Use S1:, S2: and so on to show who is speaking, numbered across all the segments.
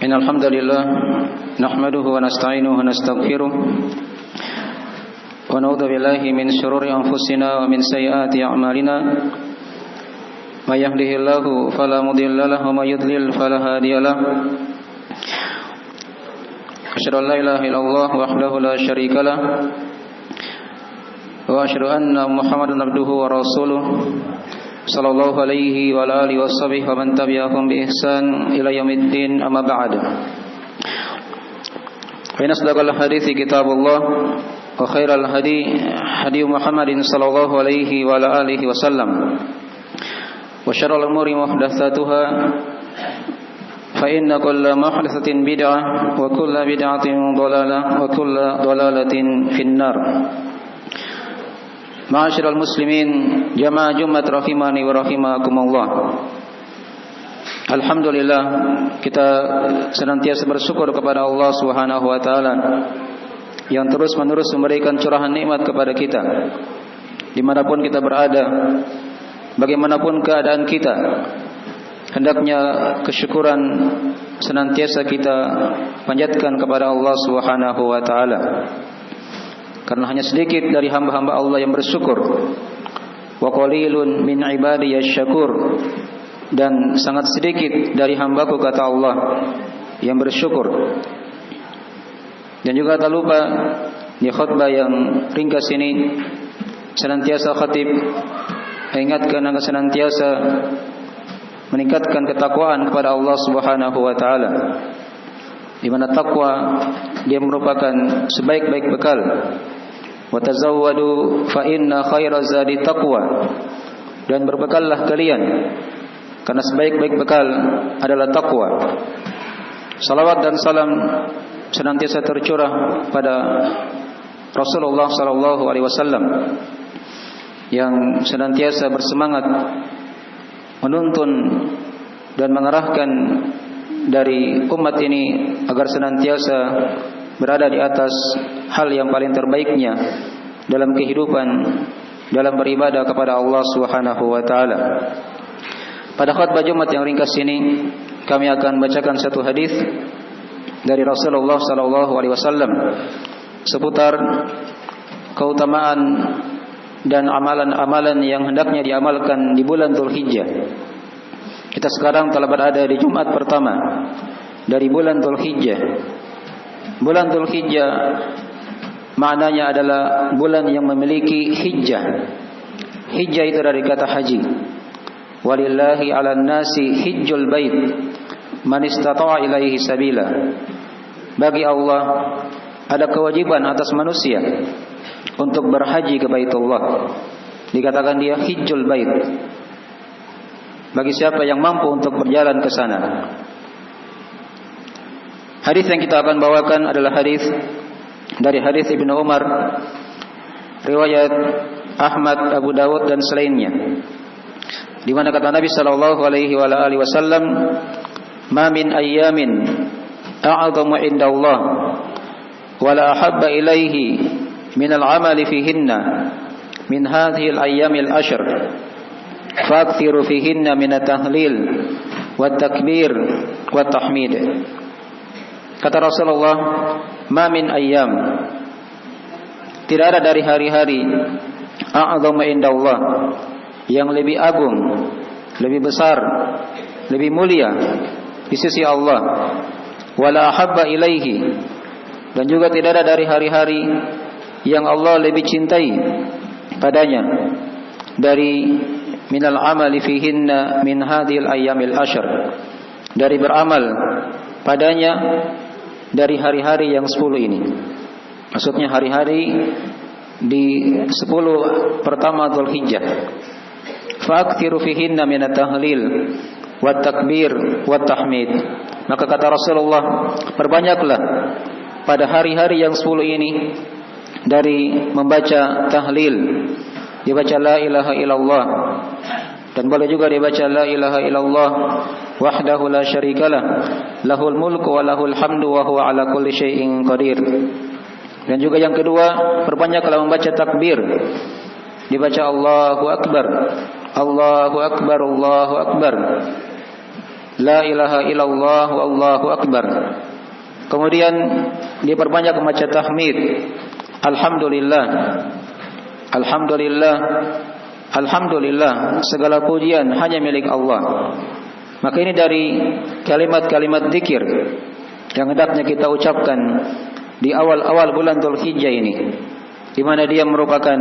S1: إن الحمد لله نحمده ونستعينه ونستغفره ونعوذ بالله من شرور أنفسنا ومن سيئات أعمالنا من يهده الله فلا مضل له ومن يضلل فلا هادي له أشهد أن لا إله إلا الله وحده لا شريك له وأشهد أن محمدا عبده ورسوله صلى الله عليه وعلى آله وصحبه ومن تبعهم بإحسان إلى يوم الدين أما بعد فإن أصدق الحديث كتاب الله وخير الهدي هدي محمد صلى الله عليه وعلى آله وسلم وشر الأمور محدثاتها فإن كل محدثة بدعة وكل بدعة ضلالة وكل ضلالة في النار. Ma'asyiral muslimin jamaah Jumat rahimani wa rahimakumullah. Alhamdulillah, kita senantiasa bersyukur kepada Allah Subhanahu wa taala yang terus-menerus memberikan curahan nikmat kepada kita dimanapun kita berada, bagaimanapun keadaan kita. Hendaknya kesyukuran senantiasa kita panjatkan kepada Allah Subhanahu wa taala. Karena hanya sedikit dari hamba-hamba Allah yang bersyukur. Wa qalilun min ibadiyasy syakur. Dan sangat sedikit dari hambaku, kata Allah, yang bersyukur. Dan juga tak lupa di khutbah yang ringkas ini senantiasa khatib mengingatkan agar senantiasa meningkatkan ketakwaan kepada Allah Subhanahu wa taala. Di mana takwa dia merupakan sebaik-baik bekal. Wa tazawwadu fa inna khairaz zadi taqwa. Dan berbekallah kalian karena sebaik-baik bekal adalah takwa. Salawat dan salam senantiasa tercurah pada Rasulullah sallallahu alaihi wasallam yang senantiasa bersemangat menuntun dan mengarahkan dari umat ini agar senantiasa berada di atas hal yang paling terbaiknya dalam kehidupan, dalam beribadah kepada Allah Subhanahu wa taala. Pada khutbah Jumat yang ringkas ini kami akan bacakan satu hadis dari Rasulullah sallallahu alaihi wasallam seputar keutamaan dan amalan-amalan yang hendaknya diamalkan di bulan Dzulhijjah. Kita sekarang telah berada di Jumat pertama dari bulan Dzulhijjah. Bulan Dzulhijjah maknanya adalah bulan yang memiliki hijjah. Hijjah itu dari kata haji. Walillahi 'alan nasi hijjul bait man istata'a ilaihi sabila. Bagi Allah ada kewajiban atas manusia untuk berhaji ke Baitullah. Dikatakan dia hijjul bait. Bagi siapa yang mampu untuk berjalan ke sana. Hadis yang kita akan bawakan adalah hadis dari hadis Ibnu Umar, riwayat Ahmad, Abu Dawud dan selainnya. Di mana kata Nabi sallallahu alaihi wasallam, "Ma min ayyamin a'zamu 'indallah wa la ahabba ilaihi min al-'amali fihinna min hadhihi al-ayyamil ashr." Fakthiru fihinna minat tahlil wat takbir wat tahmid. Kata Rasulullah, ma min ayyam, tidak ada dari hari-hari a'zamu indallah, yang lebih agung, lebih besar, lebih mulia di sisi Allah, wala ahabba ilaihi, dan juga tidak ada dari hari-hari yang Allah lebih cintai padanya dari minal amali fihinna min hadhil ayyamil ashr, dari beramal padanya dari hari-hari yang 10 ini. Maksudnya hari-hari di 10 pertama Dzulhijjah. Fa'aktsiru fihinna minat tahlil wat takbir wat tahmid. Maka kata Rasulullah, perbanyaklah pada hari-hari yang 10 ini dari membaca tahlil, dibaca la ilaha illallah, dan boleh juga dibaca la ilaha illallah wahdahu la syarikalah lahul mulku wa lahul hamdu wa huwa ala kulli syai'in qadir. Dan juga yang kedua, perbanyaklah membaca takbir, dibaca Allahu akbar, Allahu akbar, Allahu akbar. la ilaha illallah wallahu akbar. Kemudian diperbanyak membaca tahmid, alhamdulillah, alhamdulillah, alhamdulillah, segala pujian hanya milik Allah. Maka ini dari kalimat-kalimat zikir yang hendaknya kita ucapkan di awal-awal bulan Dzulhijjah ini, di mana dia merupakan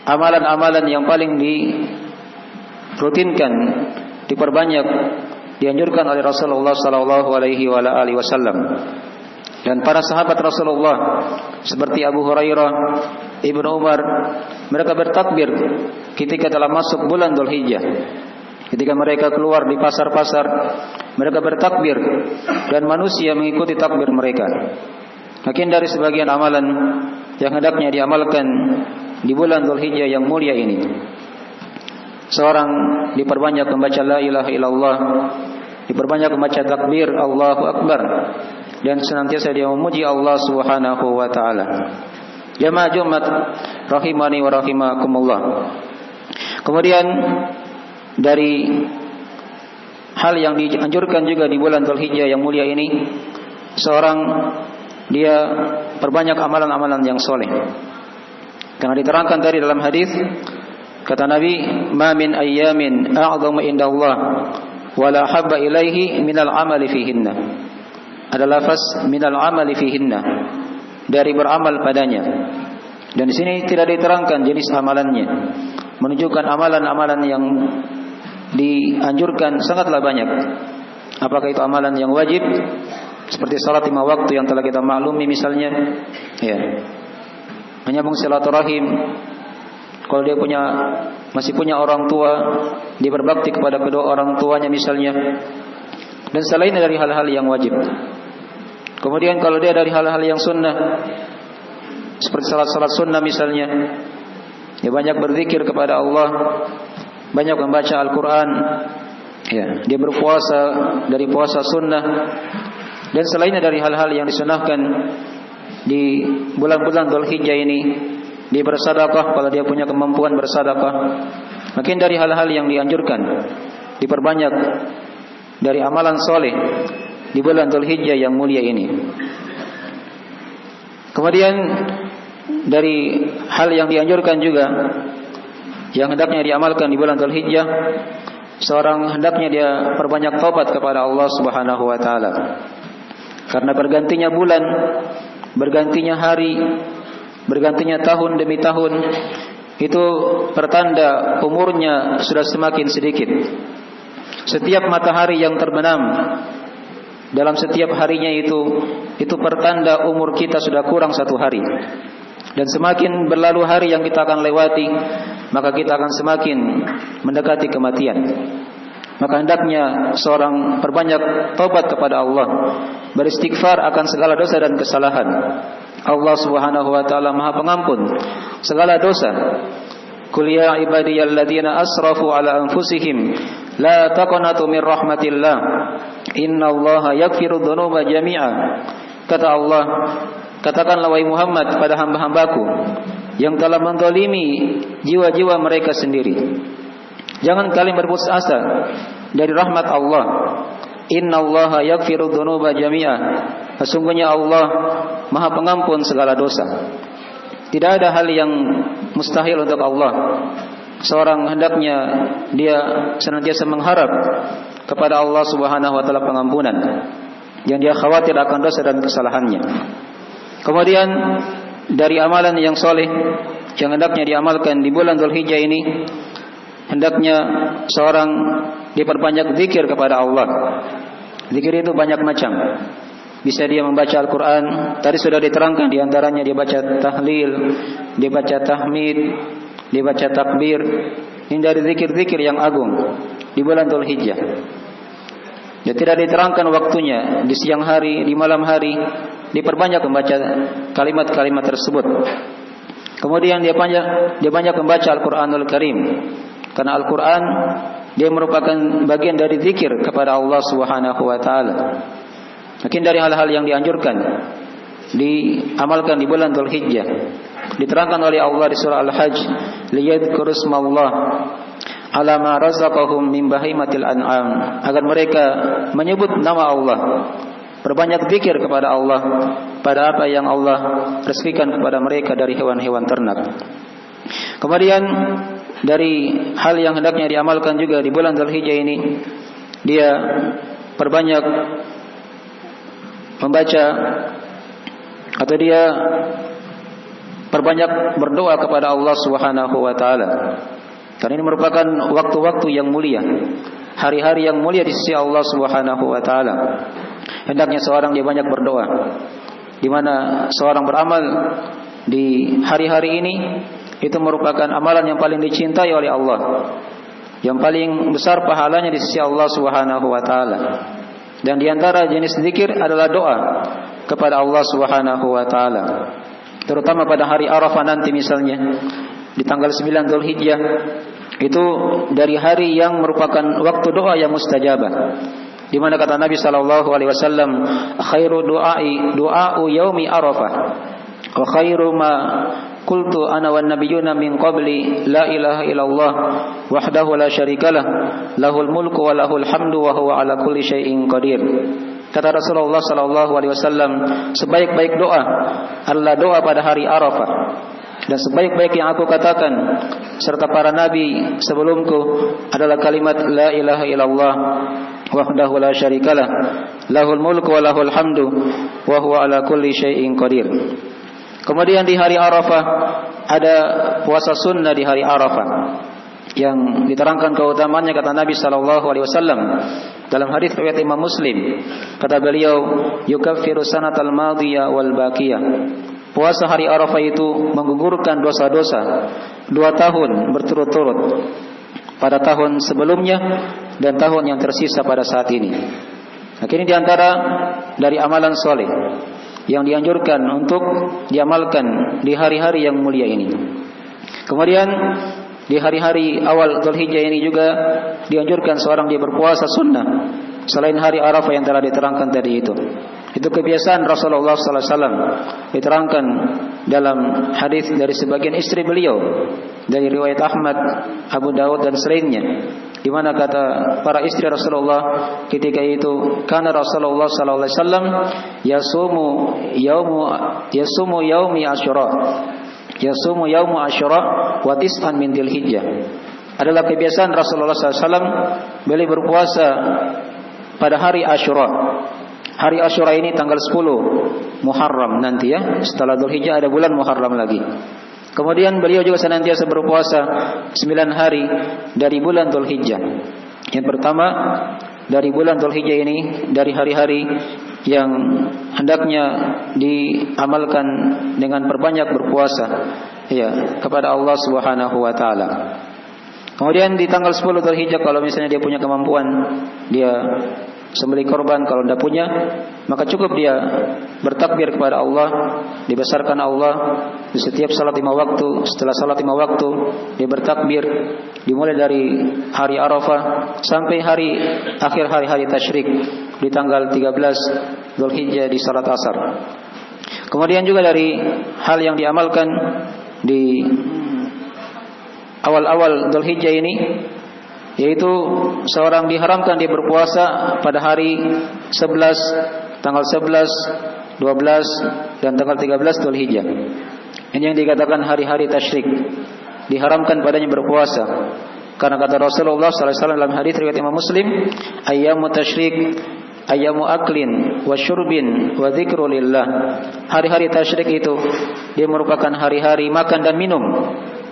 S1: amalan-amalan yang paling dirutinkan, diperbanyak, dianjurkan oleh Rasulullah sallallahu alaihi wasallam. Dan para sahabat Rasulullah seperti Abu Hurairah, Ibnu Umar, mereka bertakbir ketika telah masuk bulan Dzulhijjah. Ketika mereka keluar di pasar-pasar, mereka bertakbir dan manusia mengikuti takbir mereka. Mungkin dari sebagian amalan yang hendaknya diamalkan di bulan Dzulhijjah yang mulia ini, seorang diperbanyak membaca la ilaha illallah, diperbanyak membaca takbir Allahu akbar, dan senantiasa dia memuji Allah Subhanahu wa taala. Jamaah Jumat rahimani wa rahimakumullah. Kemudian dari hal yang dianjurkan juga di bulan Dzulhijjah yang mulia ini, seorang dia perbanyak amalan-amalan yang soleh. Karena diterangkan tadi dalam hadis, kata Nabi, "Ma min ayyamin a'dhamu indallah wa la habba ilaihi minal amali fihinna." Ada lafaz minal amali fihinna, dari beramal padanya. Dan di sini tidak diterangkan jenis amalannya, menunjukkan amalan-amalan yang dianjurkan sangatlah banyak. Apakah itu amalan yang wajib seperti salat 5 waktu yang telah kita maklumi misalnya, ya. Menyambung silaturahim, kalau dia masih punya orang tua, dia berbakti kepada kedua orang tuanya misalnya, dan selainnya dari hal-hal yang wajib. Kemudian kalau dia dari hal-hal yang sunnah, seperti salat-salat sunnah misalnya, dia banyak berzikir kepada Allah, banyak membaca Al-Quran, ya, dia berpuasa dari puasa sunnah, dan selainnya dari hal-hal yang disunahkan di bulan-bulan Dzulhijjah ini. Dia bersedekah kalau dia punya kemampuan bersedekah. Makin dari hal-hal yang dianjurkan, diperbanyak dari amalan soleh di bulan Dzulhijjah yang mulia ini. Kemudian dari hal yang dianjurkan juga yang hendaknya diamalkan di bulan Dzulhijjah, seorang hendaknya dia perbanyak taubat kepada Allah Subhanahu wa taala. Karena bergantinya bulan, bergantinya hari, bergantinya tahun demi tahun, itu pertanda umurnya sudah semakin sedikit. Setiap matahari yang terbenam dalam setiap harinya itu pertanda umur kita sudah kurang 1 hari. Dan semakin berlalu hari yang kita akan lewati, maka kita akan semakin mendekati kematian. Maka hendaknya seorang perbanyak taubat kepada Allah, beristighfar akan segala dosa dan kesalahan. Allah Subhanahu wa taala Maha Pengampun segala dosa. Qul ya ibadiyalladzina asrafu ala anfusihim la taqnatu min rahmatillah innallaha yaghfiru dzunuba jami'a. Kata Allah, katakanlah wahai Muhammad pada hamba-hambaku yang telah menzalimi jiwa-jiwa mereka sendiri, jangan kalian berputus asa dari rahmat Allah. Innallaha yaghfiru dzunuba jami'a. Sesungguhnya Allah Maha Pengampun segala dosa. Tidak ada hal yang mustahil untuk Allah. Seorang hendaknya dia senantiasa mengharap kepada Allah Subhanahu wa taala pengampunan, yang dia khawatir akan dosa dan kesalahannya. Kemudian dari amalan yang soleh yang hendaknya diamalkan di bulan Dzulhijjah ini, hendaknya seorang diperbanyak zikir kepada Allah. Zikir itu banyak macam. Bisa dia membaca Al-Quran, tadi sudah diterangkan, diantaranya dia baca tahlil, dia baca tahmid, dia baca takbir. Ini dari zikir-zikir yang agung di bulan Dzulhijjah. Ya, tidak diterangkan waktunya, di siang hari, di malam hari, diperbanyak membaca kalimat-kalimat tersebut. Kemudian dia banyak membaca Al-Quranul Karim, karena Al-Quran dia merupakan bagian dari zikir kepada Allah Subhanahu wa taala. Mungkin dari hal-hal yang dianjurkan diamalkan di bulan Dzulhijjah, diterangkan oleh Allah di surah Al-Hajj, liyadhkuru ismallah ala ma razaqahum min bahimatil an'am, agar mereka menyebut nama Allah, berbanyak zikir kepada Allah pada apa yang Allah rezekikan kepada mereka dari hewan-hewan ternak. Kemudian dari hal yang hendaknya diamalkan juga di bulan Dzulhijjah ini, dia perbanyak membaca atau dia perbanyak berdoa kepada Allah Subhanahu wa taala. Karena ini merupakan waktu-waktu yang mulia, hari-hari yang mulia di sisi Allah Subhanahu wa taala. Hendaknya seorang dia banyak berdoa, di mana seorang beramal di hari-hari ini itu merupakan amalan yang paling dicintai oleh Allah, yang paling besar pahalanya di sisi Allah Subhanahu wa taala. Dan di antara jenis zikir adalah doa kepada Allah Subhanahu wa taala. Terutama pada hari Arafah nanti misalnya, di tanggal 9 Dzulhijjah, itu dari hari yang merupakan waktu doa yang mustajabah. Di mana kata Nabi sallallahu alaihi wasallam, khairu du'a'u yaumi Arafah wa khairu ma qultu ana wan nabiyyuna min qabli la ilaha illallah wahdahu la syarikalah lahul mulku wa lahul hamdu wa huwa ala kulli syai'in qadir. Kata Rasulullah sallallahu alaihi wasallam, sebaik-baik doa adalah doa pada hari Arafah, dan sebaik-baik yang aku katakan serta para nabi sebelumku adalah kalimat la ilaha illallah wahdahu la syarikalah lahul mulku wa lahul hamdu wa huwa ala kulli syai'in qadir. Kemudian di hari Arafah ada puasa sunnah di hari Arafah yang diterangkan keutamaannya, kata Nabi sallallahu alaihi wasallam dalam hadis riwayat Imam Muslim, kata beliau, yukaffiru sanatal madiyah wal baqiyah. Puasa hari Arafah itu menggugurkan dosa-dosa 2 tahun berturut-turut, pada tahun sebelumnya dan tahun yang tersisa pada saat ini. Nah, ini diantara dari amalan soleh yang dianjurkan untuk diamalkan di hari-hari yang mulia ini. Kemudian di hari-hari awal Dzulhijjah ini juga dianjurkan seorang dia berpuasa sunnah selain hari Arafah yang telah diterangkan tadi itu. Itu kebiasaan Rasulullah sallallahu alaihi wasallam, diterangkan dalam hadis dari sebagian istri beliau dari riwayat Ahmad, Abu Daud dan selainnya, di mana kata para istri Rasulullah ketika itu, kana Rasulullah sallallahu alaihi wasallam yasumu yaumi Asyura wa tis'an min Dzulhijjah. Adalah kebiasaan Rasulullah sallallahu alaihi wasallam beliau berpuasa pada hari Asyura. Hari Asyura ini tanggal 10 Muharram nanti ya. Setelah Dzulhijjah ada bulan Muharram lagi. Kemudian beliau juga senantiasa berpuasa 9 hari dari bulan Dzulhijjah. Yang pertama dari bulan Dzulhijjah ini, dari hari-hari yang hendaknya diamalkan dengan perbanyak berpuasa ya kepada Allah Subhanahu wa taala. Kemudian di tanggal 10 Dzulhijjah kalau misalnya dia punya kemampuan, dia sembelih korban. Kalau tidak punya, maka cukup dia bertakbir kepada Allah, dibesarkan Allah di setiap salat 5 waktu. Setelah salat 5 waktu dia bertakbir, dimulai dari hari Arafah sampai akhir hari tasyrik di tanggal 13 Dzulhijjah di salat asar. Kemudian juga dari hal yang diamalkan di awal-awal Dzulhijjah ini, yaitu seorang diharamkan dia berpuasa pada hari 11, tanggal 11, 12 dan tanggal 13 Dzulhijjah. Ini yang dikatakan hari-hari tasyrik, diharamkan padanya berpuasa. Karena kata Rasulullah sallallahu alaihi wasallam dalam hadis riwayat Imam Muslim, ayyamu tasyrik ayyamu aklin wa syurbin wa dzikrulillah. Hari-hari tasyrik itu dia merupakan hari-hari makan dan minum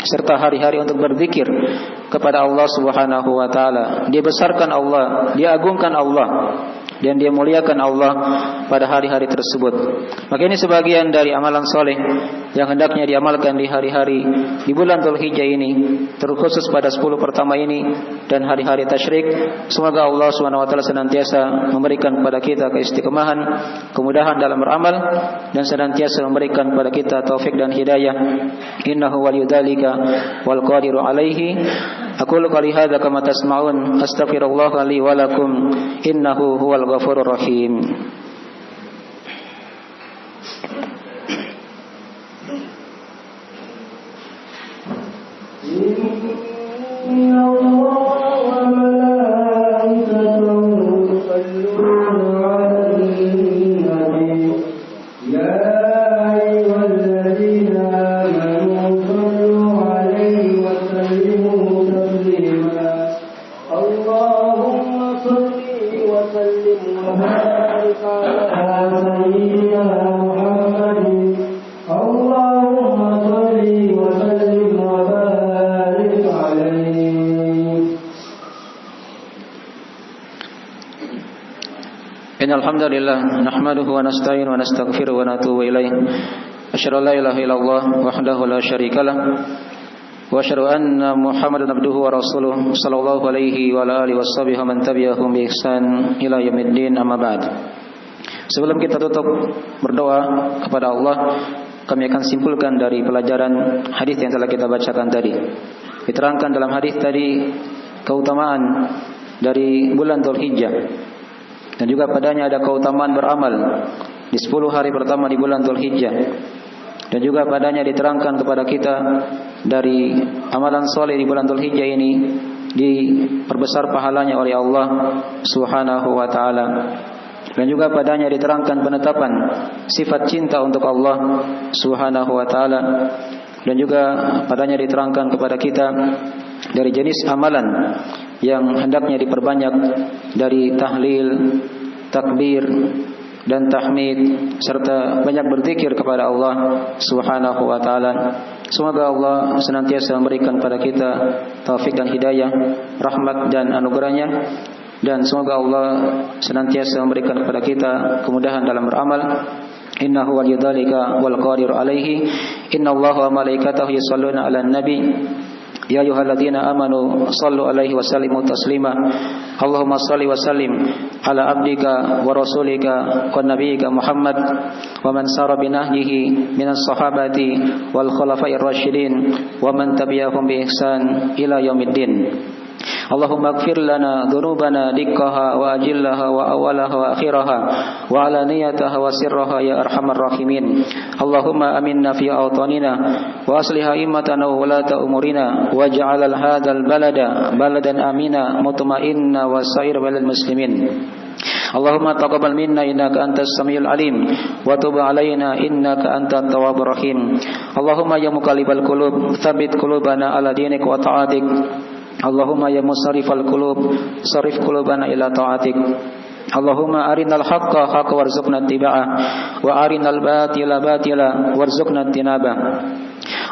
S1: serta hari-hari untuk berzikir kepada Allah Subhanahu wa taala. Dia besarkan Allah, dia agungkan Allah, dan dia muliakan Allah pada hari-hari tersebut. Maka ini sebagian dari amalan soleh yang hendaknya diamalkan di hari-hari di bulan Dzulhijjah ini, terkhusus pada 10 pertama ini dan hari-hari tasyrik. Semoga Allah Subhanahu wa taala senantiasa memberikan kepada kita keistiqomahan, kemudahan dalam beramal, dan senantiasa memberikan kepada kita taufik dan hidayah. Innahu waliyudzalika wal qadiru alaihi. Aqulu qali hadza kama tasma'un, astaghfirullah li wa lakum, innahu huwal ghafurur rahim. Ya Allah.
S2: وبارك على سيدنا محمد اللهم صل وسلم وبارك عليه.
S1: Innal hamdalillah nahmaduhu wa nasta'inu wa nastaghfiruhu wa natubu ilaih. Asyhadu an la ilaha illallah wahdahu la syarikalah wa asyhadu anna Muhammadan abduhu wa rasuluh sallallahu alaihi wa ala alihi washabihi wa man tabi'ahum bi ihsan ila yaumiddin, amma ba'd. Sebelum kita tutup berdoa kepada Allah, kami akan simpulkan dari pelajaran hadis yang telah kita bacakan tadi. Diterangkan dalam hadis tadi keutamaan dari bulan Dzulhijjah, dan juga padanya ada keutamaan beramal di 10 hari pertama di bulan Dzulhijjah. Dan juga padanya diterangkan kepada kita dari amalan soleh di bulan Dzulhijjah ini diperbesar pahalanya oleh Allah Subhanahu wa taala. Dan juga padanya diterangkan penetapan sifat cinta untuk Allah Subhanahu wa taala. Dan juga padanya diterangkan kepada kita dari jenis amalan yang hendaknya diperbanyak, dari tahlil, takbir dan tahmid, serta banyak berzikir kepada Allah Subhanahu wa taala. Semoga Allah senantiasa memberikan kepada kita taufik dan hidayah, rahmat dan anugerahnya, dan semoga Allah senantiasa memberikan kepada kita kemudahan dalam beramal. Innahu waliyudzalika wal qadiru alaihi. Innallaha wa malaikatahu yusholluna 'alan nabi. Ya ayyuhalladzina amanu shallu alaihi wa sallimu taslima. Allahumma shalli wa sallim ala abdika wa rasulika wa nabiyyika Muhammad wa man sara binahjihi minas sahabati wal khulafa'ir rasyidin wa man tabi'ahum bi ihsan ila yaumiddin. Allahumma ighfir lana dhunubana dikkaha wa ajillaha wa awalaha wa akhiraha wa alaniyataha wa sirraha ya arhamar rahimin. Allahumma aminna fi awtanina wa aslih a'immatana wa ulata umurina waj'al hadzal balada baladan amina mutma'inna wa sa'ir balad muslimin. Allahumma taqabbal minna innaka antas samiul alim wa tub alaina innaka antat tawwabur rahim. Allahumma ya muqallibal qulub tsabbit qulubana ala dinik wa ta'atik. Allahumma ya musarrifal qulub sarif qulubana ila ta'atik. Allahumma arinal haqqa haqqan warzuqna ittiba'ah wa arinal batila batila warzuqna ijtinabah.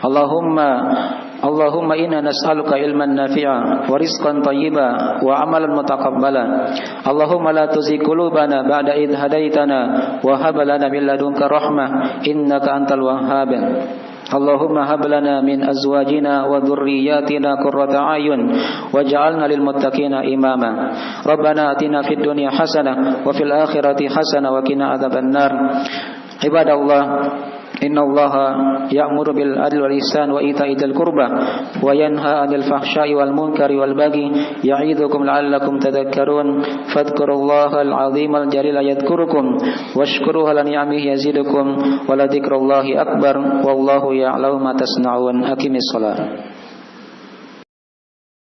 S1: Allahumma inna nas'aluka ilman nafi'a wa rizqan thayyiba wa amalan mutaqabbala. Allahumma la tuzigh qulubana ba'da idh hadaitana wa hab lana min ladunka rahmah innaka antal wahhab. Allahumma hab lana min azwajina wa dhurriyyatina qurrata a'yun waj'alna lil muttaqina imama. Rabbana atina fid dunya hasanah wa fil akhirati hasanah wa qina adzabannar. Ibadallah, innallaha ya'muru bil adli wal ihsan wa ita'i dzil qurba wa yanha 'anil fahsya'i wal munkari wal baghi ya'idzukum la'allakum tadhakkarun. Fadhkurullaha al-'azima al-jalila yadhkurukum washkuruhu 'ala ni'amihi yazidukum wa la dzikrullahi akbar wallahu ya'lamu ma tasna'un. Aqimis shalah.